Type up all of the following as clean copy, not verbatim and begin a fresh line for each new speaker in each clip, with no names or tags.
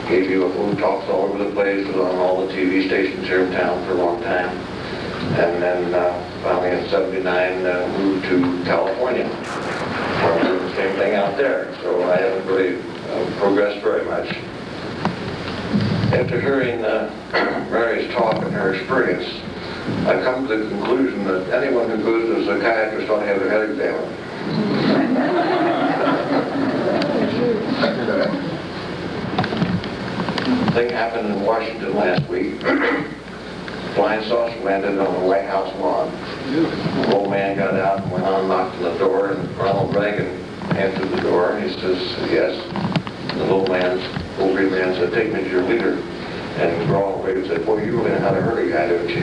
gave UFO talks all over the place, was on all the TV stations here in town for a long time. And then finally in '79 moved to California. We're doing the same thing out there, so I haven't really progressed very much. After hearing Mary's talk and her experience, I've come to the conclusion that anyone who goes to a psychiatrist ought to have their head examined. Thing happened in Washington last week. Flying saucer landed on the White House lawn. The old man got out and went on and knocked on the door, and Ronald Reagan answered the door, and he says, yes. And the old man said, take me to your leader. And Ronald Reagan said, boy, you really know how to hurt a guy, don't you?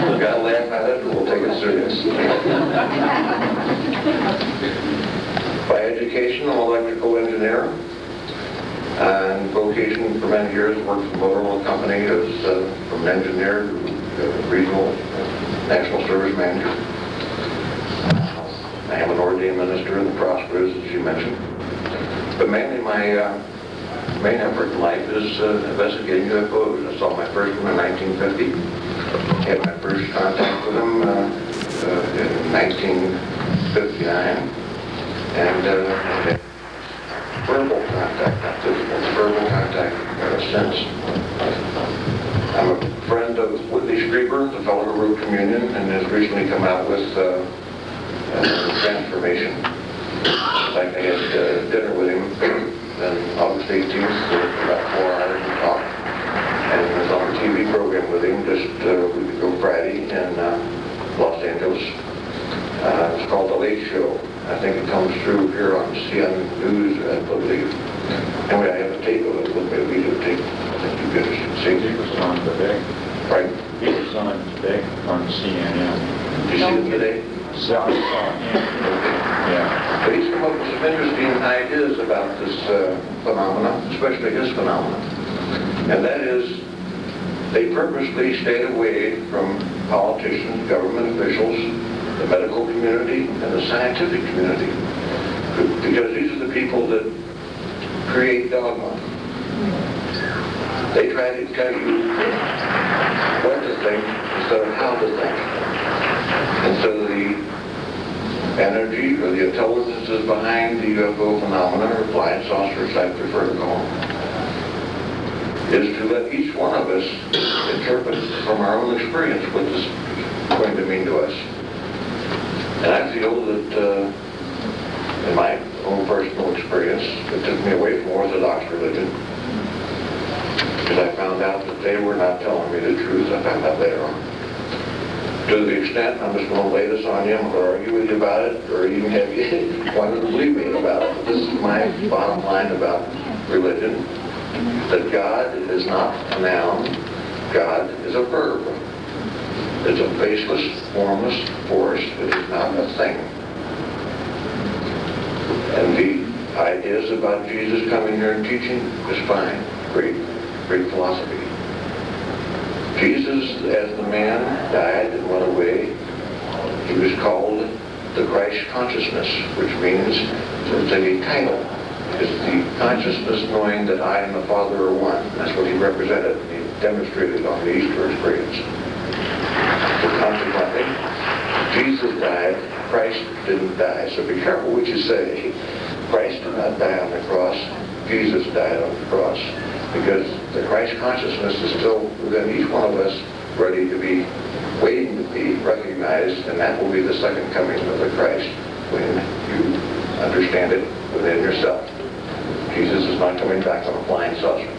You gotta laugh at it, or we'll take it serious. By education, I'm an electrical engineer. And vocation for many years, worked for Motorola Company as from engineer to regional national service manager. I am an ordained minister in the Prosperous, as you mentioned. But mainly my main effort in life is investigating UFOs. I saw my first one in 1950. Had my first contact with them in 1959. And verbal contact, not physical, verbal contact since. I'm a friend of Whitley Strieber, the fellow who wrote Communion, and has recently come out with Transformation. In fact, I had dinner with him on August 18th for about 4 hours and talked. And I was on a TV program with him just a week ago Friday in Los Angeles. It's called The Late Show. I think it comes through here on CNN News, I believe. Anyway, I have a tape of it with me, a video tape. I think you guys should see it.
He was on today.
Right?
He was on today on CNN.
Did you see it today?
So I saw him. Yeah.
But he's come up with some interesting ideas about this phenomenon, especially his phenomenon. And that is, they purposely stayed away from politicians, government officials, the medical community, and the scientific community. Because these are the people that create dogma. They try to tell you what to think instead of how to think. And so the energy or the intelligences behind the UFO phenomena, or flying saucers, I prefer to call them, is to let each one of us interpret from our own experience what this is going to mean to us. And I feel that in my own personal experience, it took me away from Orthodox religion, because I found out that they were not telling me the truth. I found out later on. To the extent, I'm just going to lay this on you, I'm going to argue with you about it, or even have you want to believe me about it. But this is my bottom line about religion, that God is not a noun, God is a verb. It's a faceless, formless force. It is not a thing. And the ideas about Jesus coming here and teaching is fine. Great philosophy. Jesus, as the man, died and went away. He was called the Christ consciousness, which means it's a title. It's the consciousness knowing that I and the Father are one. That's what he represented. He demonstrated on the Easter experience. So consequently, Jesus died, Christ didn't die. So be careful what you say. Christ did not die on the cross, Jesus died on the cross. Because the Christ consciousness is still within each one of us, ready to be, waiting to be recognized, and that will be the second coming of the Christ when you understand it within yourself. Jesus is not coming back on a flying saucer.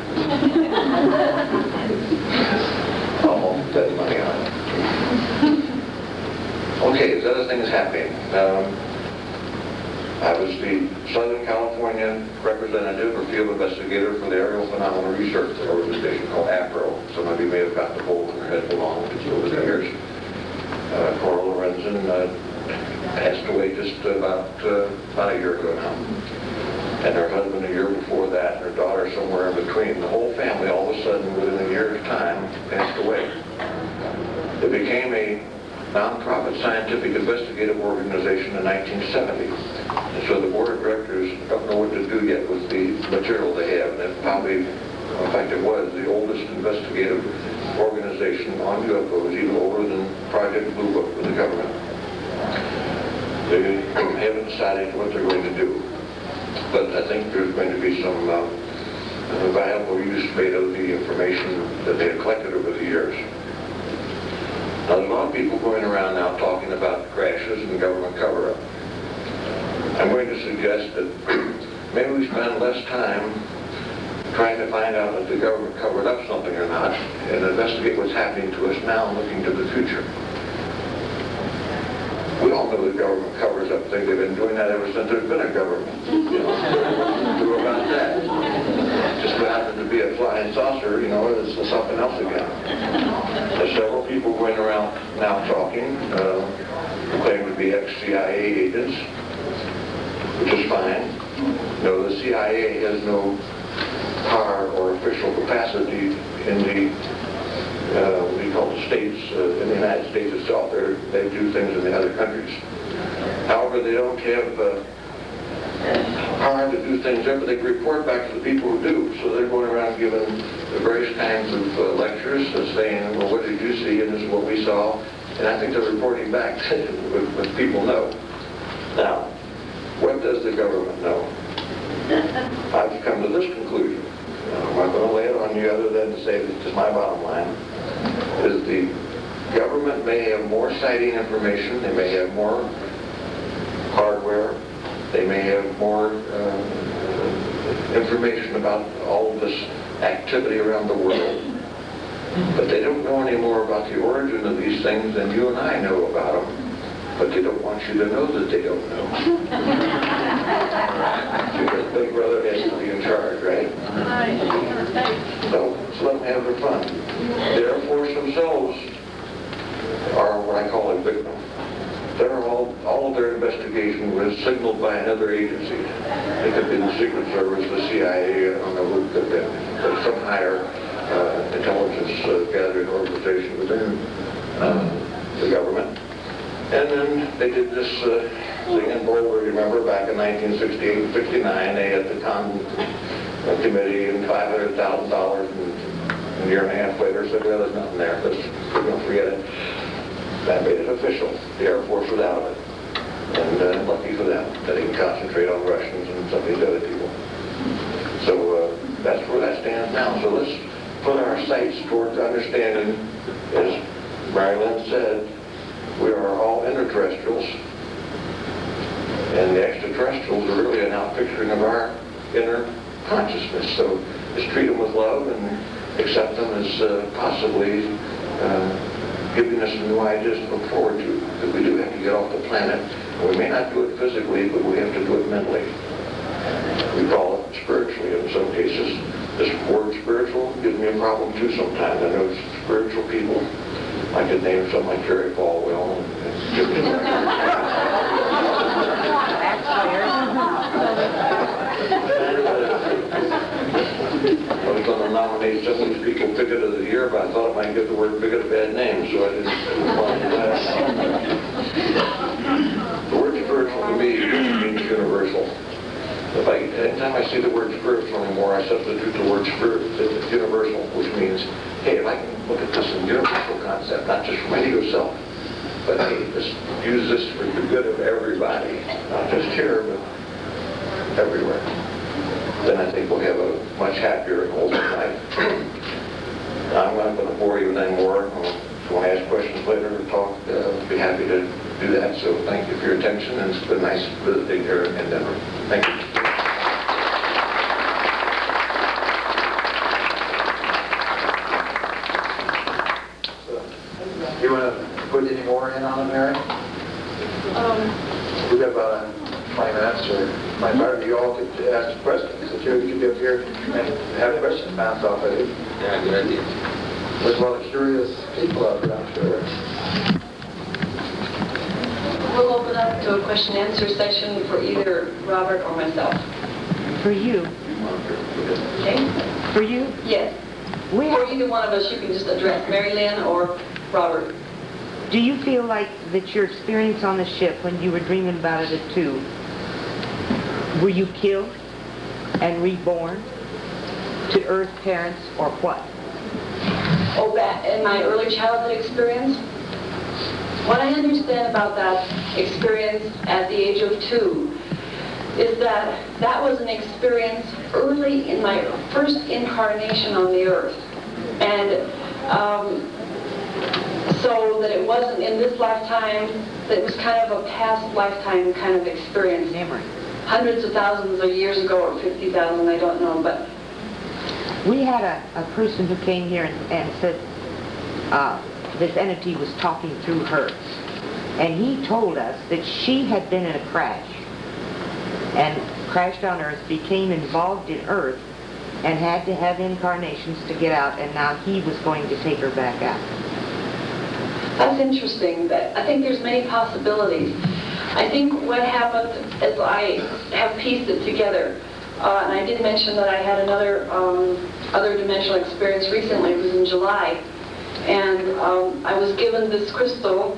I'll bet money on it. Okay, the other thing is happening. I was the Southern California representative or field investigator for the Aerial Phenomena Research Organization called APRO. Some of you may have got the hole in your head belonging to over the years. Cora Lorenzen passed away just about a year ago now. And her husband a year before that, and her daughter somewhere in between. The whole family all of a sudden within a year's time passed away. It became a nonprofit scientific investigative organization in 1970. And so the board of directors don't know what to do yet with the material they have. And it probably, in fact, it was the oldest investigative organization on UFOs, even older than Project Blue Book with the government. They haven't decided what they're going to do. But I think there's going to be some valuable use made of the information that they have collected over the years. Now, there's a lot of people going around now talking about crashes and government cover-up. I'm going to suggest that maybe we spend less time trying to find out if the government covered up something or not, and investigate what's happening to us now and looking to the future. We all know the government covers up things. They've been doing that ever since there's been a government. You know, what to do about that? Just so happened to be a flying saucer, you know, it's something else again. There's several people going around now talking, claiming to be ex-CIA agents, which is fine. No, the CIA has no power or official capacity in the what do you call the states, in the United States itself. They do things in the other countries. However, they don't have power to do things there, but they can report back to the people who do. So they're going around giving the various kinds of lectures, saying, well, what did you see, and this is what we saw. And I think they're reporting back what people know. Now, what does the government know? I've come to this conclusion. I'm not going to lay it on you other than to say this is my bottom line, is the government may have more sighting information, they may have more hardware, they may have more information about all of this activity around the world, but they don't know any more about the origin of these things than you and I know about them. But they don't want you to know that they don't know. Because Big Brother has to be in charge, right? So let them have their fun. The Air Force themselves are what I call a victim. All of their investigation was signaled by another agency. It could be the Secret Service, the CIA, I don't know who it could be. But some higher intelligence gathering organization within the government. And then they did this thing in Boulder, remember, back in 1968, 69, they had the committee and $500,000, and a year and a half later said, well, there's nothing there, we're going to forget it. That made it official. The Air Force was out of it. And lucky for them, that they can concentrate on Russians and some of these other people. So that's where that stands now. So let's put our sights towards understanding, as Mary Lynn said, we are all interterrestrials, and the extraterrestrials are really an outpicturing of our inner consciousness. So just treat them with love and accept them as possibly giving us some new ideas to look forward to. Because we do have to get off the planet. We may not do it physically, but we have to do it mentally. We call it spiritually in some cases. This word spiritual gives me a problem too sometimes. I know spiritual people. I could name something like Jerry Falwell and Jimmy. I was going to nominate some of these people Bigot of the Year, but I thought it might give the word bigot a bad name, so I didn't want to do that. The word spiritual to me means universal. Anytime I see the word spiritual anymore, I substitute the word universal, which means, hey, if I can look at this in universal concept, not just for yourself, but hey, just use this for the good of everybody, not just here, but everywhere. Then I think we'll have a much happier and wholesome life. I'm not going to bore you with any more. If you want to ask questions later or talk, I'll be happy to do that. So thank you for your attention, and it's been nice visiting here in Denver. Thank you.
You want to put any more in on it, Mary? We've got about 20 minutes, or my part, you all could ask questions. If you could be up here and have questions bounced off of you.
Yeah, good idea.
There's a lot of curious people out there, I'm sure.
We'll open up to a question and answer session for either Robert or myself.
For you.
Okay?
For you?
Yes.
We
For either one of us, you can just address Mary Lynn or Robert.
Do you feel like that your experience on the ship when you were dreaming about it at 2, were you killed and reborn to Earth parents or what?
Oh, back in my early childhood experience? What I understand about that experience at the age of 2 is that that was an experience early in my first incarnation on the earth. And so that it wasn't in this lifetime, that it was kind of a past lifetime kind of experience.
Memory.
Hundreds of thousands of years ago, or 50,000, I don't know, but...
We had a person who came here and said this entity was talking through her. And he told us that she had been in a crash and crashed on Earth, became involved in Earth, and had to have incarnations to get out, and now he was going to take her back out.
That's interesting. I think there's many possibilities. I think what happened is I have pieced it together. And I did mention that I had another other dimensional experience recently. It was in July. And I was given this crystal.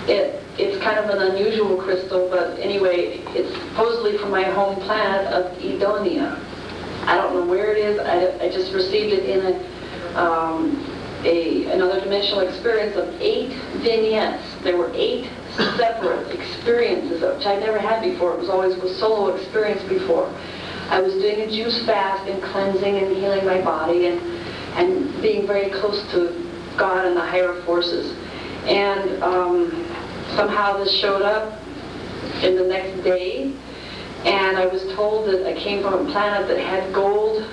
It's kind of an unusual crystal, but anyway, it's supposedly from my home planet of Edonia. I don't know where it is. I just received it in another dimensional experience of 8 vignettes. There were 8 separate experiences, which I never had before. It was always a solo experience before. I was doing a juice fast and cleansing and healing my body and being very close to God and the higher forces. And somehow this showed up in the next day, and I was told that I came from a planet that had gold.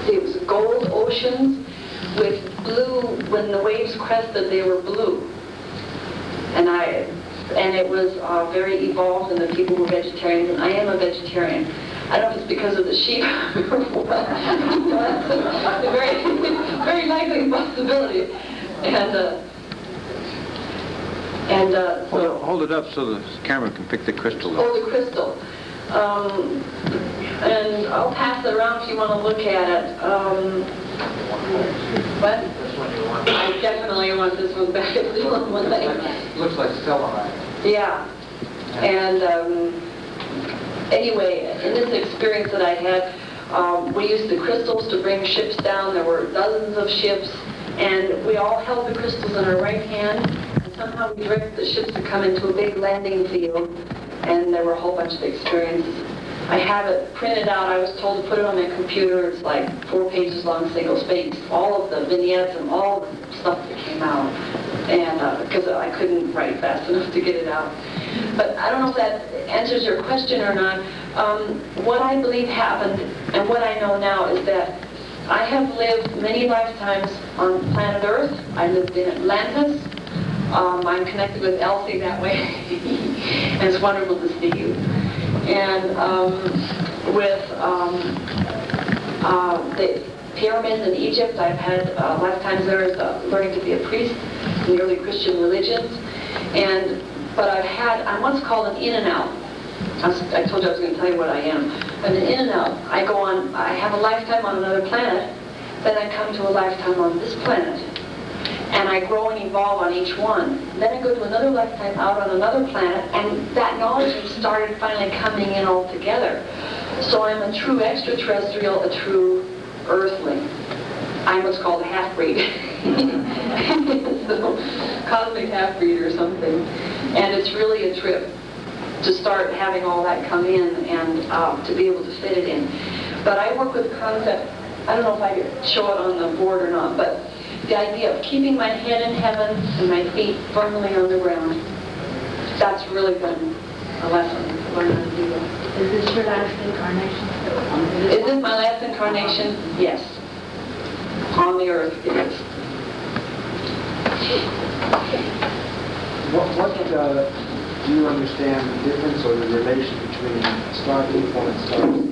It was gold oceans with blue. When the waves crested, they were blue. And it was very evolved, and the people were vegetarians, and I am a vegetarian. I don't know if it's because of the sheep or what. That's a very, very likely possibility. So
Hold it up so the camera can pick the crystal up.
oh, the crystal. And I'll pass it around if you want to look at it. What? I definitely want this one back. It's still on one thing.
Looks like selenite.
Yeah. And anyway, in this experience that I had, we used the crystals to bring ships down. There were dozens of ships, and we all held the crystals in our right hand, and somehow we directed the ships to come into a big landing field, and there were a whole bunch of experiences. I have it printed out. I was told to put it on my computer. It's like 4 pages long, single-spaced, all of the vignettes and all the stuff that came out, and because I couldn't write fast enough to get it out. But I don't know if that answers your question or not. What I believe happened, and what I know now, is that I have lived many lifetimes on planet Earth. I lived in Atlantis. I'm connected with Elsie that way, and it's wonderful to see you. And with the pyramids in Egypt, I've had lifetimes there as learning to be a priest in the early Christian religions. But I'm what's called an in and out. I told you I was going to tell you what I am. I'm an in and out. I have a lifetime on another planet, then I come to a lifetime on this planet. And I grow and evolve on each one. Then I go to another lifetime out on another planet, and that knowledge has started finally coming in all together. So I'm a true extraterrestrial, a true earthling. I'm what's called a half-breed. So, cosmic half-breed or something. And it's really a trip to start having all that come in and to be able to fit it in. But I work with concept, I don't know if I could show it on the board or not, but the idea of keeping my head in heaven and my feet firmly on the ground. That's really been a lesson to learn how to do that.
Is this your last incarnation?
Is this my last incarnation? Yes. On the earth, it is.
What do you understand the difference or the relation between star people and stars?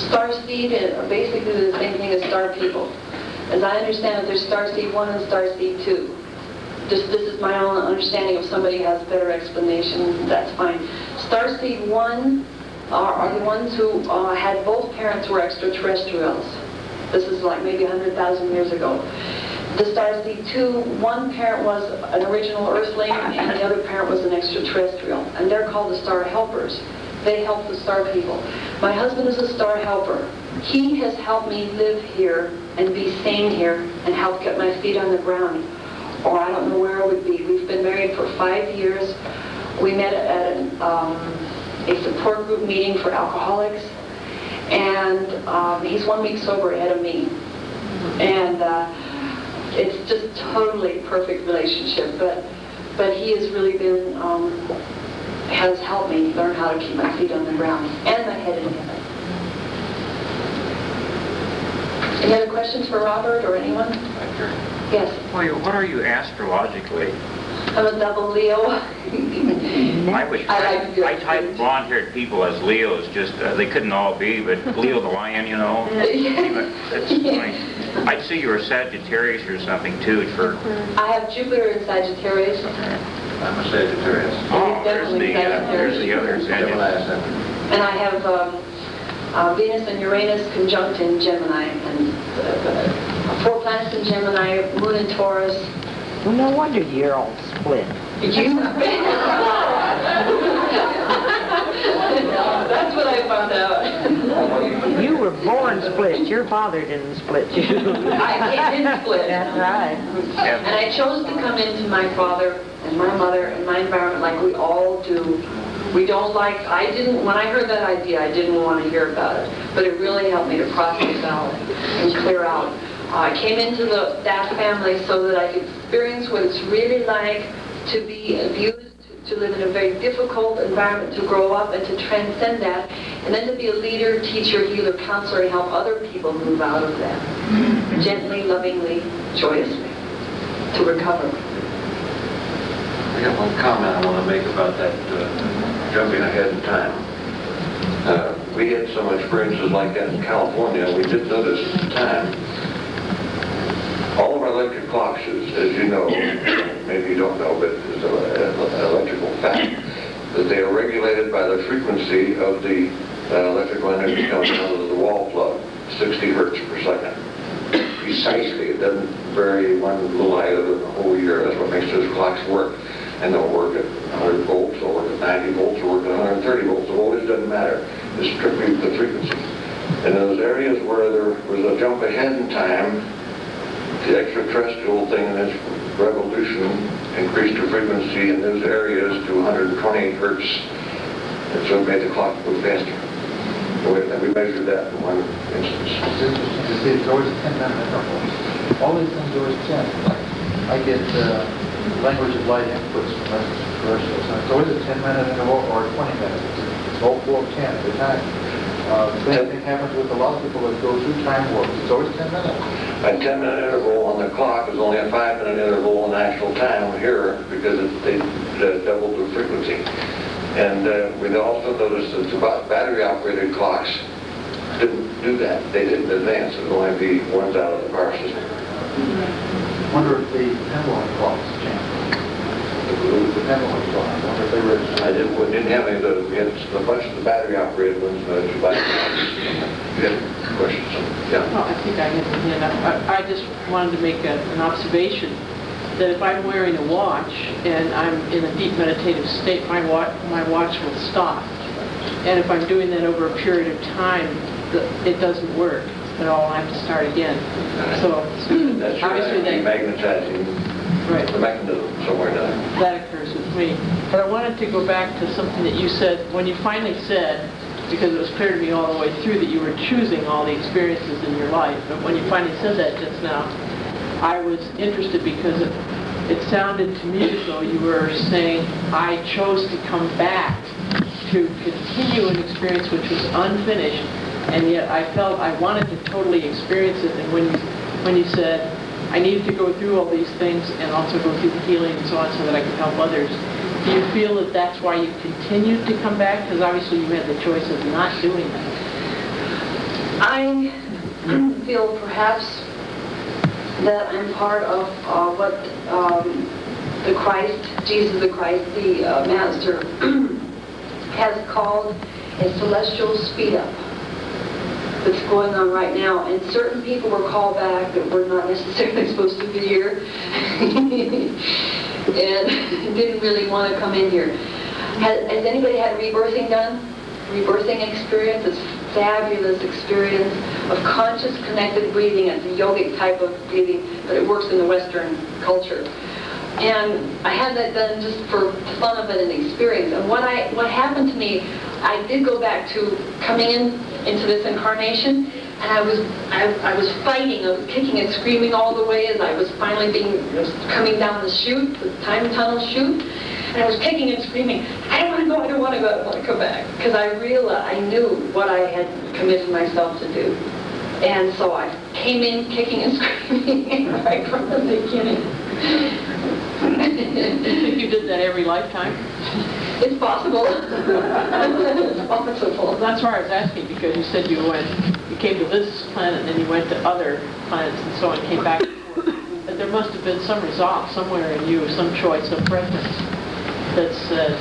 Starseed are basically the same thing as star people. As I understand it, there's Starseed 1 and Starseed 2. This is my own understanding. If somebody has a better explanation, that's fine. Starseed 1 are the ones who had both parents were extraterrestrials. This is like maybe 100,000 years ago. the stars see two. One parent was an original Earthling, and the other parent was an extraterrestrial, and they're called the star helpers. They help the star people. My husband is a star helper. He has helped me live here and be sane here and help get my feet on the ground, or I don't know where I would be. We've been married for 5 years. We met at a support group meeting for alcoholics, and he's 1 week sober ahead of me. And it's just totally perfect relationship, but he has really been, has helped me learn how to keep my feet on the ground and my head in heaven. Any other questions for Robert or anyone? Yes.
Well, what are you astrologically?
I'm a double Leo.
I type blonde-haired people as Leos, just, they couldn't all be, but Leo the lion, you know. That's funny. I'd see you were Sagittarius or something, too, for...
I have Jupiter in Sagittarius.
I'm a Sagittarius.
Oh, there's the other Sagittarius.
And I have Venus and Uranus conjunct in Gemini, and 4 planets in Gemini, Moon in Taurus.
Well, no wonder you're all split.
That's what I found out.
You were born split. Your father didn't split you.
I didn't split.
That's right.
And I chose to come into my father and my mother and my environment like we all do. We don't like, when I heard that idea, I didn't want to hear about it. But it really helped me to process out and clear out. I came into that family so that I could experience what it's really like to be abused, to live in a very difficult environment, to grow up and to transcend that, and then to be a leader, teacher, healer, counselor, and help other people move out of that. Gently, lovingly, joyously, to recover.
I got one comment I want to make about that jumping ahead in time. We had some experiences like that in California. We did notice at the time, all of our electric clocks, as you know, maybe you don't know, but it's an electrical fact, that they are regulated by the frequency of the electrical energy coming out of the wall plug, 60 hertz per second. Precisely, it doesn't vary one little iota in the whole year. That's what makes those clocks work. And they'll work at 100 volts, they'll work at 90 volts, they'll work at 130 volts. The voltage doesn't matter. It's strictly the frequency. And in those areas where there was a jump ahead in time, the extraterrestrial thing in its revolution increased the frequency in those areas to 128 hertz, and so it made the clock go faster. And we measured that in one instance.
It's interesting to see, it's always 10-minute intervals. All these things are always 10. I get language of light inputs from extraterrestrials, and it's always a 10-minute interval or a 20 minutes. It's all 4 of 10 at a time. The same thing happens with a lot of people that go through time warps. It's always 10 minutes.
A 10-minute interval on the clock is only a 5-minute interval in actual time here because they doubled the frequency. And we also noticed that the battery-operated clocks didn't do that. They didn't advance. It would only be ones out of the power system.
I wonder if the pendulum clocks changed. The pendulum clocks. I wonder if they were...
We didn't have any of those. We had a bunch of the battery-operated ones. You had questions? Yeah.
Well, I think I have a hand up. I just wanted to make an observation that if I'm wearing a watch and I'm in a deep meditative state, my watch will stop. And if I'm doing that over a period of time, it doesn't work at all. I have to start again. So
That's
obviously
magnetizing the mechanism somewhere down.
that occurs with me. But I wanted to go back to something that you said when you finally said, because it was clear to me all the way through that you were choosing all the experiences in your life. But when you finally said that just now, I was interested because it sounded to me as though you were saying, I chose to come back to continue an experience which was unfinished, and yet I felt I wanted to totally experience it. And when you said, I needed to go through all these things and also go through the healing and so on so that I could help others, do you feel that that's why you continued to come back? Because obviously you had the choice of not doing that.
I feel perhaps that I'm part of what the Christ, Jesus the Christ, the Master, has called a celestial speed up. that's going on right now. And certain people were called back that were not necessarily supposed to be here. And didn't really want to come in here. Has anybody had rebirthing done? Rebirthing experience? It's fabulous experience of conscious connected breathing. It's a yogic type of breathing, but it works in the Western culture. And I had that done just for fun of it and experience. And what happened to me, I did go back to coming into this incarnation, and I was fighting, I was kicking and screaming all the way as I was finally coming down the chute, the time tunnel chute. And I was kicking and screaming, I don't want to go, I don't want to go, I don't want to come back. Because I knew what I had committed myself to do. And so I came in kicking and screaming right from the beginning.
You think you did that every lifetime?
It's possible. It's possible.
That's why I was asking, because you said you came to this planet and then you went to other planets and so on, came back and forth. But there must have been some resolve somewhere in you, some choice, some preference that said,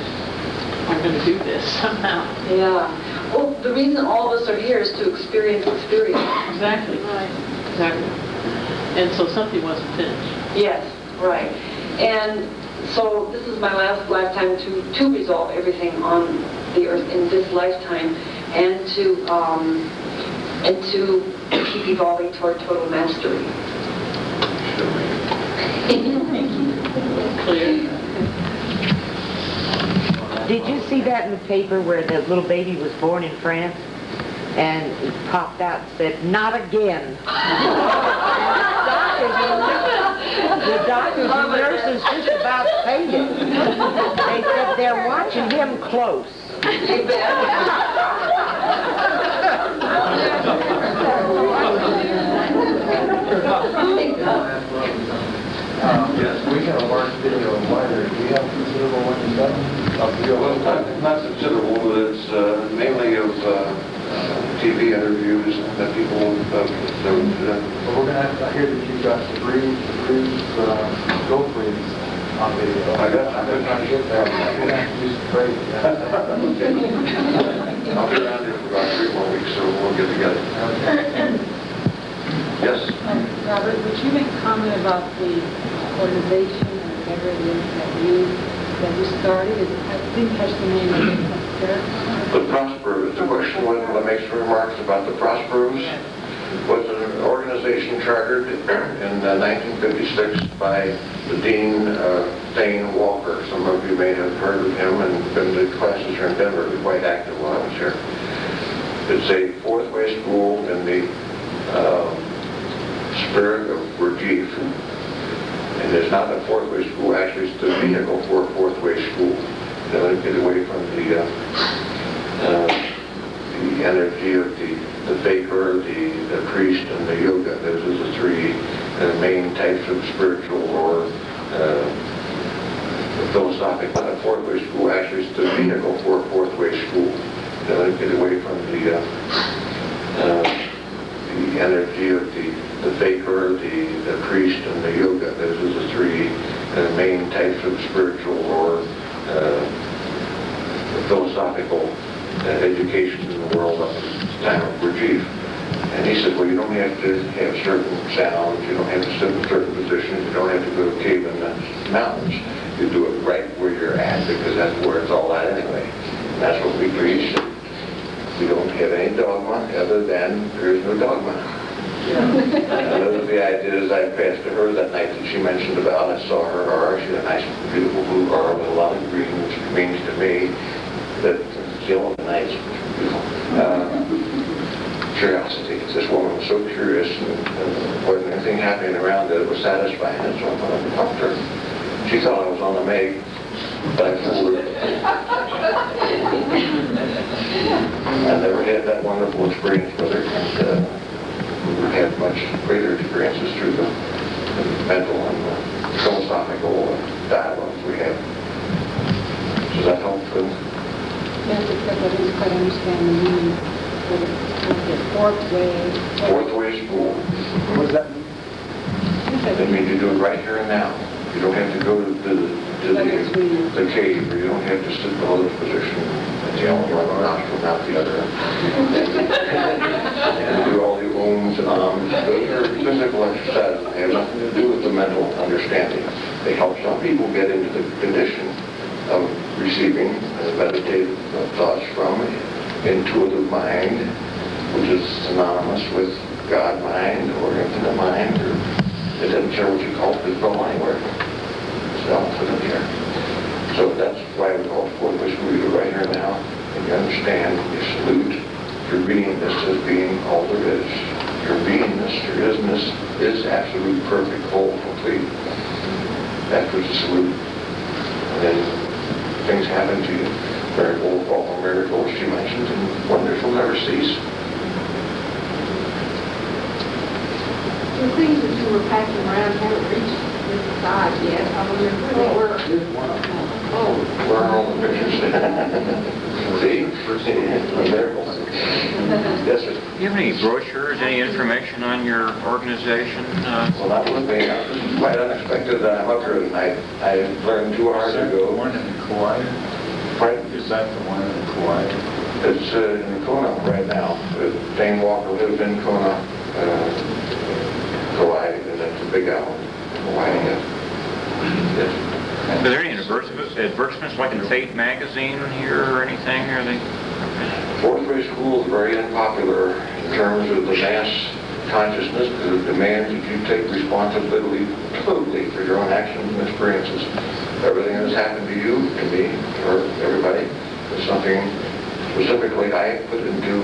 I'm going to do this somehow.
Yeah. Well, the reason all of us are here is to experience experience.
Exactly. Right. Exactly. And so something wasn't finished.
Yes, right. And so this is my last lifetime to resolve everything on the earth in this lifetime, and to keep evolving toward total mastery.
Clear.
Did you see that in the paper where the little baby was born in France? And it popped out and said, "Not again." The doctors and nurses just about fainted. They said they're watching him close.
Yes, we got a large video of weather. Do you have considerable one yourself?
Well, not considerable, but it's mainly of TV interviews that people have done.
But we're going to have to hear that you've got the goat breeds on video.
I've been
trying to get that. We're going to have to do some trade.
I'll be around here for about 3 more weeks, so we'll get together. Yes?
Robert, would you make a comment about the organization or whatever it is that you started? I didn't catch the name of it.
The Prosperos, the question was, will I make some remarks about the Prosperos? Was an organization chartered in 1956 by the Dean Thane Walker. Some of you may have heard of him and been to classes here in Denver. He was quite active while I was here. It's a fourth way school in the spirit of Gurdjieff. And it's not a fourth way school, actually it's the vehicle for a fourth way school. To get away from the energy of the faker, the priest, and the yoga. Those are the three main types of spiritual or philosophical. A fourth way school actually is the vehicle for a fourth way school. To get away from the energy of the faker, the priest, and the yoga. Those are the three main types of spiritual or philosophical education in the world up to the time of Gurdjieff. And he said, well, you don't have to have certain sounds, you don't have to sit in certain positions, you don't have to go to a cave in the mountains. You do it right where you're at, because that's where it's all at anyway. And that's what we preach. We don't have any dogma other than there is no dogma. And those are the ideas I passed to her that night that she mentioned about. I saw her aura. She had a nice, beautiful blue aura with a lot of green, which means to me that it's yellow and nice, beautiful. Curiosity. This woman was so curious, and wasn't anything happening around that it was satisfying. And so I went up and talked to her. She thought I was on the make, but I fooled her. I never had that wonderful experience with her, and we've had much greater experiences through the mental and the philosophical dialogues we have. Does that help?
Yes, except I didn't quite understand the meaning of it. Fourth way.
Fourth way school.
What does that mean?
That means you do it right here and now. You don't have to go to the cave, or you don't have to sit in the lotus position. That's the only one nostril, not the other. Those are physical exercises. They have nothing to do with the mental understanding. They help some people get into the condition of receiving meditative thoughts from intuitive mind, which is synonymous with God mind or infinite mind, or it doesn't care what you call it, it's going anywhere. It's all doesn't care. So that's why we call it fourth wish reader right here now. And you understand, you salute your beingness as being all there is. Your beingness, your isness, is absolute, perfect, whole, complete. That's what you salute. And then things happen to you. Miracles, awful miracles, she mentions, and wonders will never cease.
The things that you were packing around haven't reached this side yet. I wonder where they were.
Here's one of them.
Oh, where are all the pictures? See? Miracles. Yes, sir.
Do you have any brochures, any information on your organization?
Well, that would be quite unexpected that I'm up here tonight. I learned 2 hours ago.
One in Kauai?
Pardon?
Is that the one in Kauai?
It's in Kona right now. Dane Walker lives in Kona, Kauai, and that's a big island. Hawaii, yes.
Are there any advertisements like in Fate magazine here or anything? Are they?
Fourth grade school is very unpopular in terms of the mass consciousness because it demands that you take responsibility totally for your own actions and experiences. Everything that's happened to you, to me, or everybody, is something specifically I put into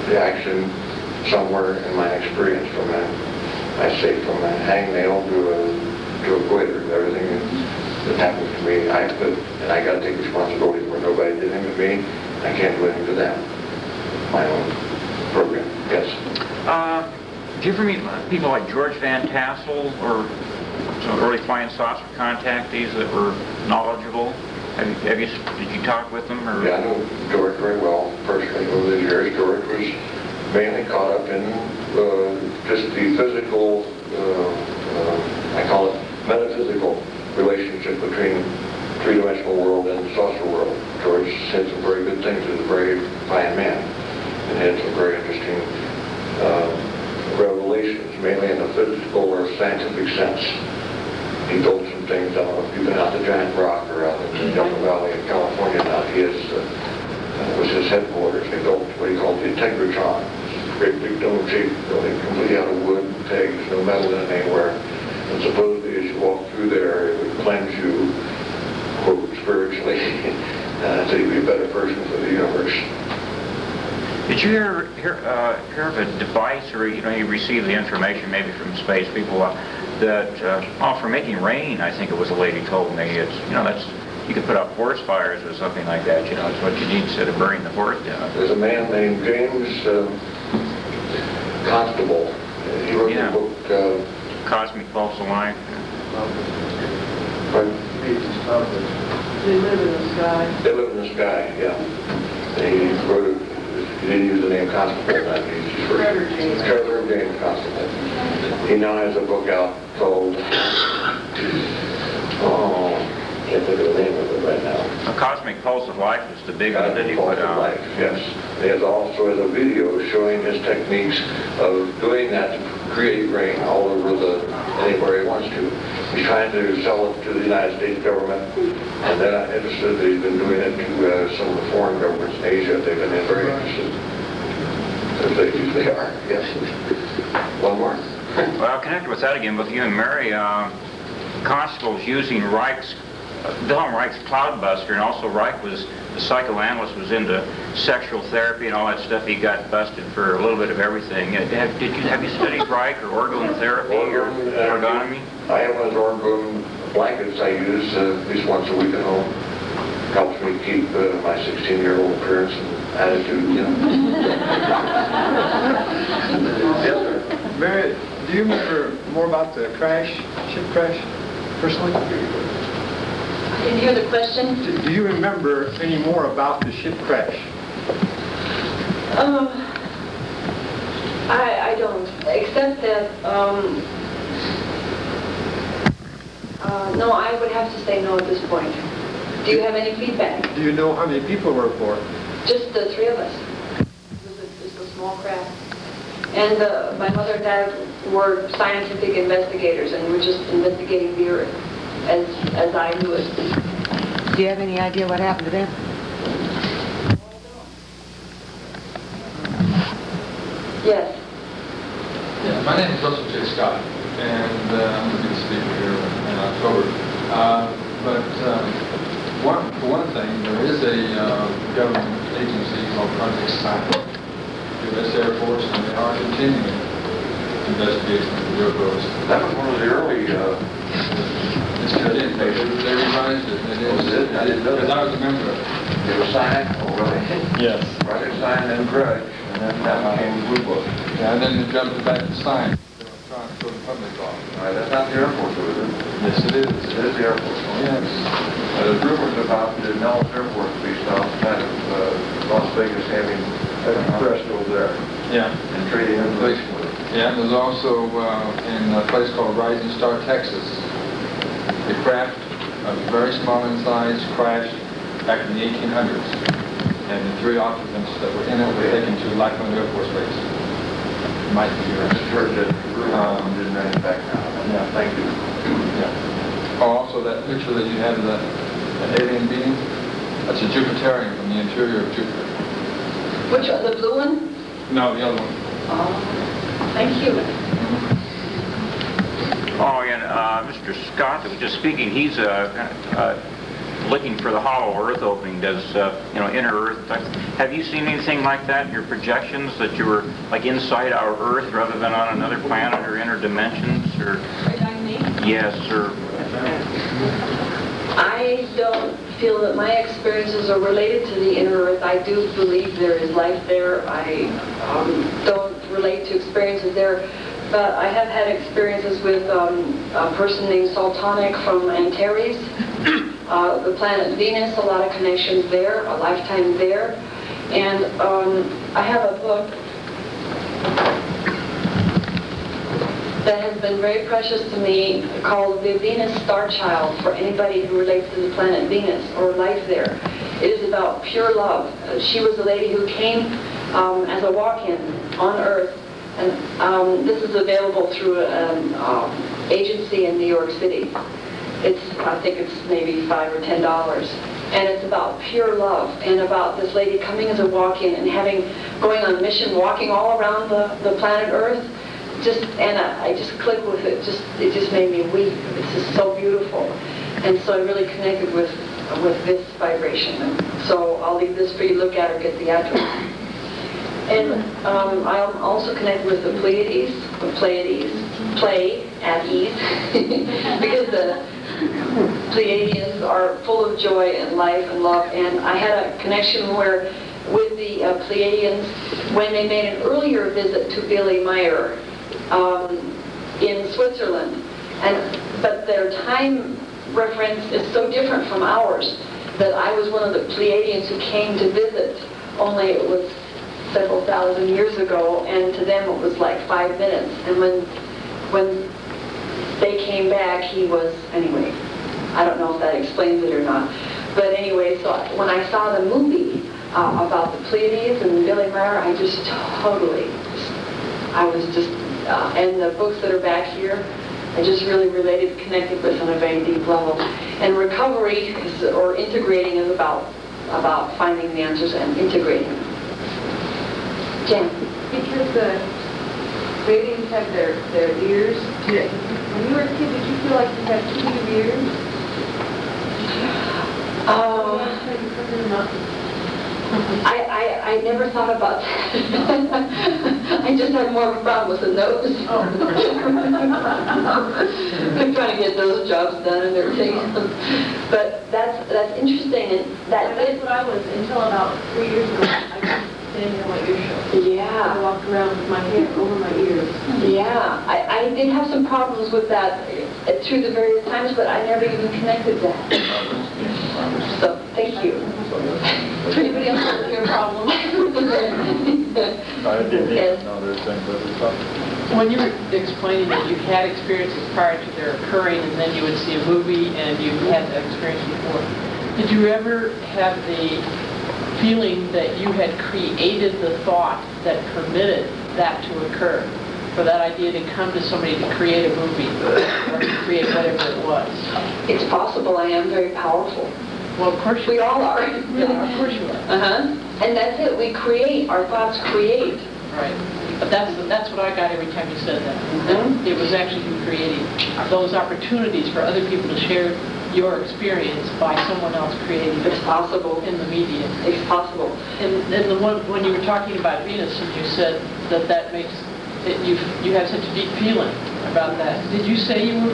the action somewhere in my experience from a hangnail to a glitter. Everything that happens to me, I put, and I got to take responsibility for. Nobody did anything to me. I can't do anything to them. My own program. Yes.
Did you ever meet people like George Van Tassel or some early flying saucer contactees that were knowledgeable? Did you talk with them? Or?
Yeah, I know George very well personally over the years. George was mainly caught up in just the physical, I call it metaphysical relationship between three-dimensional world and the saucer world. George said some very good things. He was a very fine man and had some very interesting revelations, mainly in the physical or scientific sense. He built some things, I don't know if you've been out to Giant Rock or out in the Delta Valley in California now. He was his headquarters. He built what he called the Integratron. Great big dome-shaped building, completely out of wood, pegs, no metal in it anywhere. And supposedly as you walk through there, it would cleanse you, quote, spiritually, so you'd be a better person for the universe.
Did you hear of a device, or you receive the information maybe from space people that for making rain? I think it was a lady told me it's that's you could put out forest fires or something like that. It's what you need instead of burning the forest down.
There's a man named James Constable. He wrote a book.
Cosmic Pulse of Life.
Pardon?
They live in the sky.
They live in the sky, yeah. He wrote it. He didn't use the name Constable.
Trevor James.
Trevor James Constable. He now has a book out called, can't think of the name of it right now.
A Cosmic Pulse of Life is the big one that he
Cosmic
put
Pulse of
out.
Life, yes. He has also has a video showing his techniques of doing that to create rain all over anywhere he wants to. He's trying to sell it to the United States government, and they're not interested. He's been doing it to some of the foreign governments in Asia. They've been very interested. As they usually are, yes. One more.
Well, connected with that again, with you and Mary, Constable's using Wilhelm Reich's Cloudbuster, and also Reich was, the psychoanalyst, was into sexual therapy and all that stuff. He got busted for a little bit of everything. Have you studied Reich or orgone therapy or orgonomy?
I have one of those orgone blankets I use at least once a week at home. Helps me keep my 16-year-old appearance and attitude, Yes, sir.
Mary, do you remember more about the ship crash, personally?
Didn't hear the question?
Do you remember any more about the ship crash?
I don't, except that, no, I would have to say no at this point. Do you have any feedback?
Do you know how many people were aboard?
Just the three of us. It was a small craft. And my mother and dad were scientific investigators, and were just investigating the Earth as I knew it.
Do you have any idea what happened to them?
Yes.
Yeah, my name is Russell J. Scott, and I'm going to be the speaker here in October. For one thing, there is a government agency called Project Science, U.S. Air Force, and they are continuing investigation of the UFOs.
That was one of the early,
They revised it.
I didn't know
Because
that.
I was a member of it.
It was signed, oh really?
Yes.
Project Sign and Grudge, and then that became Blue Book.
Yeah, and then they jumped back to science. They were trying to throw the public off.
All right, that's not the Air Force, is it?
Yes, it is.
It is the Air Force.
Yes.
There's rumors about the Nellis Air Force Base outside of Las Vegas having terrestrials there
Yeah.
and trading information with it.
Yeah, and there's also in a place called Rising Star, Texas, a craft very small in size crashed back in the 1800s, and the 3 occupants that were in it were taken to Lackland Air Force Base. Might be
I
yours.
just heard that didn't back now.
Yeah.
Thank you.
Yeah. Oh, also that picture that you had of that alien being, that's a Jupiterian from the interior of Jupiter.
Which one, the blue one?
No, the other one.
Oh, thank you.
Oh, and Mr. Scott that was just speaking, he's looking for the hollow Earth opening. Does inner Earth? Have you seen anything like that in your projections, that you were like inside our Earth rather than on another planet or inner dimensions? Or yes, or
I don't feel that my experiences are related to the inner Earth. I do believe there is life there. I don't relate to experiences there. But I have had experiences with a person named Sultanic from Antares, the planet Venus, a lot of connections there, a lifetime there. And I have a book that has been very precious to me called The Venus Star Child, for anybody who relates to the planet Venus or life there. It is about pure love. She was a lady who came as a walk-in on Earth. And this is available through an agency in New York City. I think it's maybe $5 or $10. And it's about pure love and about this lady coming as a walk-in and going on a mission, walking all around the planet Earth. I just clicked with it. It just made me weep. It's just so beautiful. And so I really connected with this vibration. And so I'll leave this for you to look at or get the address. And I'm also connected with the Pleiades, play at ease, because the Pleiadians are full of joy and life and love. And I had a connection with the Pleiadians when they made an earlier visit to Billy Meyer in Switzerland. But their time reference is so different from ours that I was one of the Pleiadians who came to visit, only it was several thousand years ago, and to them it was like 5 minutes. And when they came back, he was, anyway, I don't know if that explains it or not. But anyway, so when I saw the movie about the Pleiades and Billy Meyer, I was just, and the books that are back here, I just really related, connected with on a very deep level. And recovery or integrating is about finding the answers and integrating them. Jan.
Because the Pleiadians have their ears. When you were a kid, did you feel like you had 2 ears?
I never thought about that. I just had more of a problem with the nose. I'm trying to get those jobs done and everything. But that's interesting, and that's
what I was until about 3 years ago. I was standing on my ear show.
Yeah.
I walked around with my hair over my ears.
Yeah, I did have some problems with that through the various times, but I never even connected that. So, thank you. For anybody else with ear problems?
I didn't even know there's things that we talked about.
When you were explaining that you had experiences prior to their occurring, and then you would see a movie and you had that experience before, did you ever have the feeling that you had created the thought that permitted that to occur, for that idea to come to somebody to create a movie or to create whatever it was?
It's possible. I am very powerful.
Well, of course you
We all are.
Yeah, of course you are.
Uh-huh. And that's it. We create. Our thoughts create.
Right. But that's what I got every time you said that.
Mhm.
It was actually you creating those opportunities for other people to share your experience by someone else creating
It's possible.
in the media.
It's possible.
And the one, when you were talking about Venus, and you said that makes it, you have such a deep feeling about that. Did you say you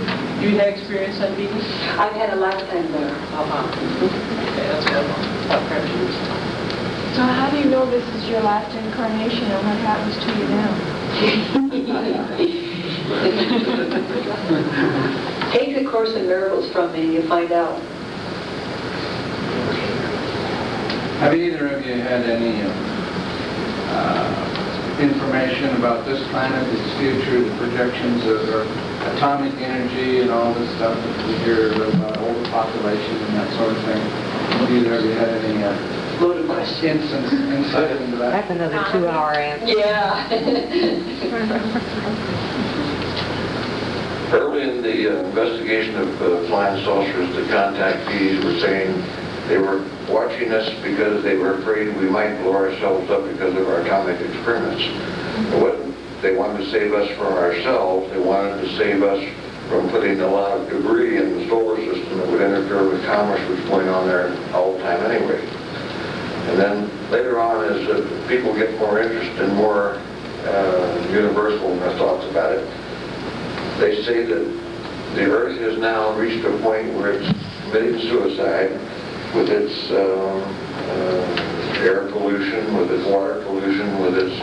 had experience on Venus?
I've had a lifetime there.
Uh-huh. Okay, that's what I thought perhaps you were saying.
So how do you know this is your last incarnation and what happens to you now?
Take the Course in Miracles from me and you find out.
Have either of you had any information about this planet, its future, the projections of atomic energy and all this stuff that we hear about overpopulation and that sort of thing? Have either of you had any
Loaded question.
insight into that?
That's another 2-hour answer.
Yeah.
Early in the investigation of flying saucers, the contactees were saying they were watching us because they were afraid we might blow ourselves up because of our atomic experiments. They wanted to save us from ourselves. They wanted to save us from putting a lot of debris in the solar system that would interfere with commerce, which was going on there all the time anyway. And then later on, as people get more interested and more universal in their thoughts about it, they say that the Earth has now reached a point where it's committing suicide with its air pollution, with its water pollution, with its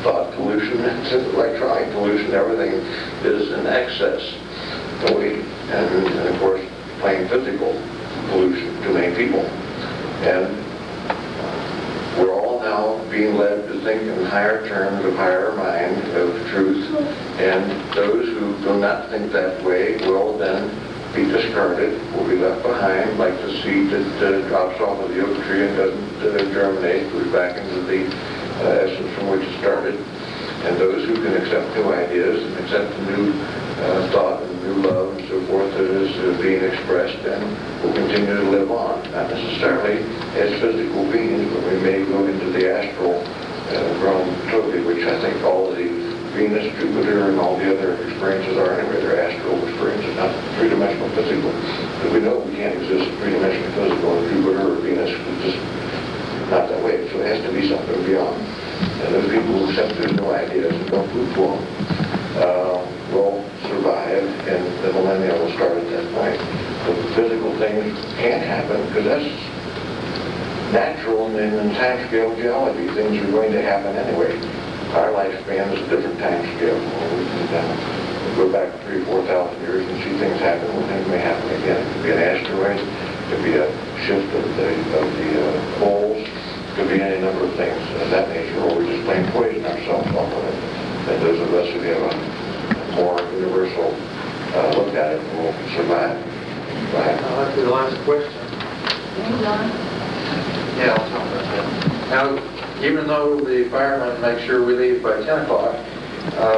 thought pollution, its electronic pollution. Everything is in excess. And of course, plain physical pollution to many people. And we're all now being led to think in higher terms of higher mind, of truth, and those who do not think that way will then be discarded, will be left behind, like the seed that drops off of the oak tree and doesn't germinate, goes back into the essence from which it started. And those who can accept new ideas and accept the new thought and new love and so forth that is being expressed, then will continue to live on. Not necessarily as physical beings, but we may go into the astral realm totally, which I think all the Venus, Jupiter, and all the other experiences are anyway. They're astral experiences, not three-dimensional physical. Because we know we can't exist three-dimensionally physical in Jupiter or Venus. It's just not that way. So it has to be something beyond. And those people who accept those new ideas and don't poo-poo them will survive, and the millennium will start at that point. But the physical things can't happen because that's natural in time scale geology. Things are going to happen anyway. Our lifespan is a different time scale. We can go back 3,000 or 4,000 years and see things happen. Well, things may happen again. It could be an asteroid. It could be a shift of the poles. It could be any number of things of that nature, or we just plain poison ourselves off of it. And those of us who have a more universal look at it will survive. Right?
That'll be the last question. Yeah, I'll talk about that. Now, even though the firemen make sure we leave by 10 o'clock,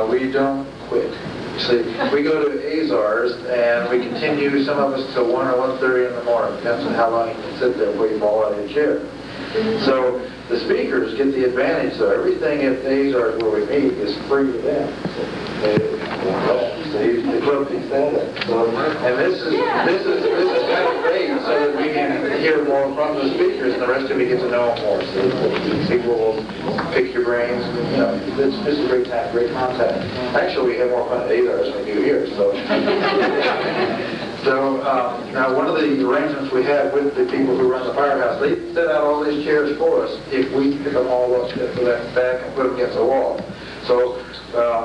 we don't quit. See, we go to Azars and we continue, some of us till 1 or 1:30 in the morning. Depends on how long you can sit there before you fall out of your chair. So the speakers get the advantage, so everything at the Azars where we meet is free to them. The club picks that up. So, and this is kind of great, so that we can hear more from the speakers, and the rest of you get to know them more. So people will pick your brains. You know, it's just a great time, great contact. Actually, we have more fun at Azars than we do here. So, now one of the arrangements we have with the people who run the firehouse, they set out all these chairs for us if we pick them all up to that back and put them against the wall. So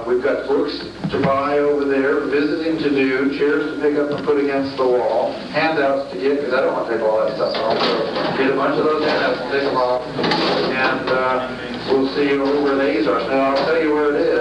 we've got books to buy over there, visiting to do, chairs to pick up and put against the wall, handouts to get, because I don't want to take all that stuff home. So get a bunch of those handouts and take them off, and we'll see you over at Azars. Now I'll tell you where it is.